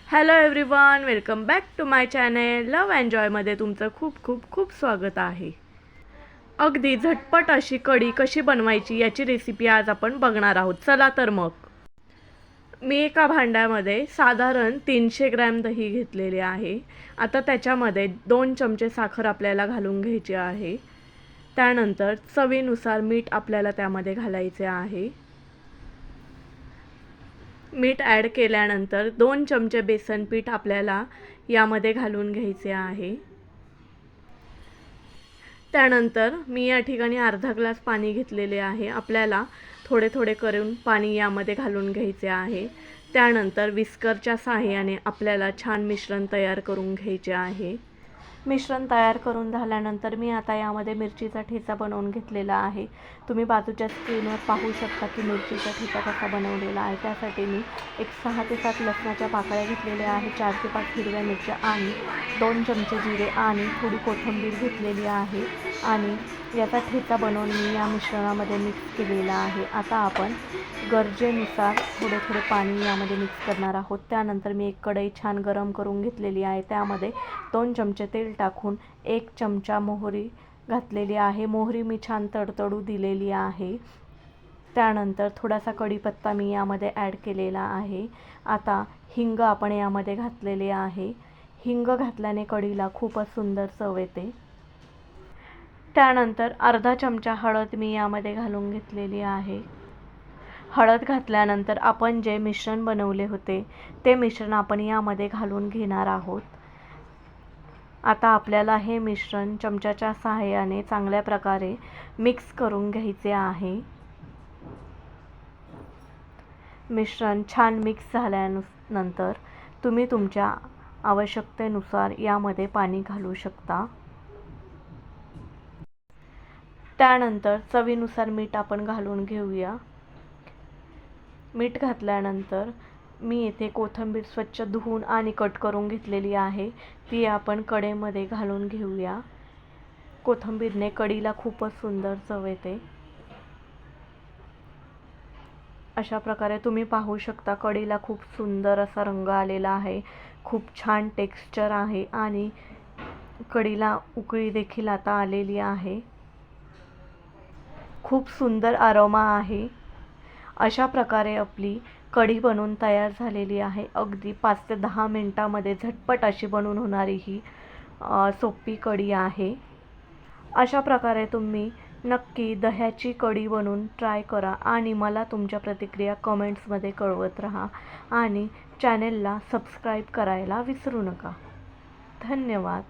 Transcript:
Hello everyone, welcome back to my channel. Love एन्जॉयमध्ये तुमचं खूप खूप खूप स्वागत आहे. अगदी झटपट अशी कढी कशी बनवायची याची रेसिपी आज आपण बघणार आहोत. चला तर मग. मी एका भांड्यामध्ये साधारण 300 ग्रॅम दही घेतलेले आहे. आता त्याच्यामध्ये 2 चमचे साखर आपल्याला घालून घ्यायची आहे. त्यानंतर चवीनुसार मीठ आपल्याला त्यामध्ये घालायचे आहे. मीठ ॲड केल्यानंतर 2 चमचे बेसन पीठ आपल्याला यामध्ये घालून घ्यायचे आहे. त्यानंतर मी या ठिकाणी अर्धा ग्लास पाणी घेतलेले आहे. आपल्याला थोडे थोडे करून पाणी यामध्ये घालून घ्यायचे आहे. त्यानंतर विस्करच्या सहाय्याने आपल्याला छान मिश्रण तयार करून घ्यायचे आहे. मिश्रण तयार करून झाल्यानंतर मी आता यामध्ये मिरचीचा ठेचा बनवून घेतलेला आहे. तुम्ही बाजूच्या स्क्रीनवर पाहू शकता की मिरचीचा ठेचा कसा बनवलेला आहे. त्यासाठी मी 6 ते 7 लसणाच्या पाकळ्या घेतलेल्या आहे, 4 ते 5 हिरव्या मिरच्या आणि 2 चमचे जिरे आणि थोडी कोथिंबीर घेतलेली आहे आणि याचा ठेचा बनवून मी या मिश्रणामध्ये मिक्स केलेला आहे. आता आपण गरजेनुसार थोडे थोडे पाणी यामध्ये मिक्स करणार आहोत. त्यानंतर मी एक कढई छान गरम करून घेतलेली आहे. त्यामध्ये 2 चमचे तेल टाकून 1 चमचा मोहरी घातलेली आहे. मोहरी मी छान तडतडू दिलेली आहे. त्यानंतर थोडासा कढीपत्ता मी यामध्ये ॲड केलेला आहे. आता हिंग आपण यामध्ये घातलेले आहे. हिंग घातल्याने कढीला खूपच सुंदर चव येते. त्यानंतर अर्धा चमचा हळद मी यामध्ये घालून घेतलेली आहे. हळद घातल्यानंतर आपण जे मिश्रण बनवले होते ते मिश्रण आपण यामध्ये घालून घेणार आहोत. आता आपल्याला हे मिश्रण चमच्याच्या सहाय्याने चांगल्या प्रकारे मिक्स करून घ्यायचे आहे. मिश्रण छान मिक्स झाल्यानंतर तुम्ही तुमच्या आवश्यकतेनुसार यामध्ये पाणी घालू शकता. त्यानंतर चवीनुसार मीठ आपण घालून घेऊया. मीठ घातल्यानंतर मी येथे कोथिंबीर स्वच्छ धुवून आणि कट करून घेतलेली आहे. ती आपण कढईमध्ये घालून घेऊया. कोथिंबीरने कढीला खूपच सुंदर चव येते. अशा प्रकारे तुम्ही पाहू शकता कढीला खूप सुंदर असा रंग आलेला आहे. खूप छान टेक्स्चर आहे आणि कढीला उकळी देखील आता आलेली आहे. खूप सुंदर अरोमा आहे. अशा प्रकारे आपली कढी बनवून तयार झालेली आहे. अगदी 5 ते 10 मिनिटांमध्ये झटपट अशी बनवून होणारी ही सोपी कढी आहे. अशा प्रकारे तुम्ही नक्की दह्याची कढी बनवून ट्राय करा आणि मला तुमच्या प्रतिक्रिया कमेंट्समध्ये कळवत राहा आणि चॅनेलला सबस्क्राईब करायला विसरू नका. धन्यवाद.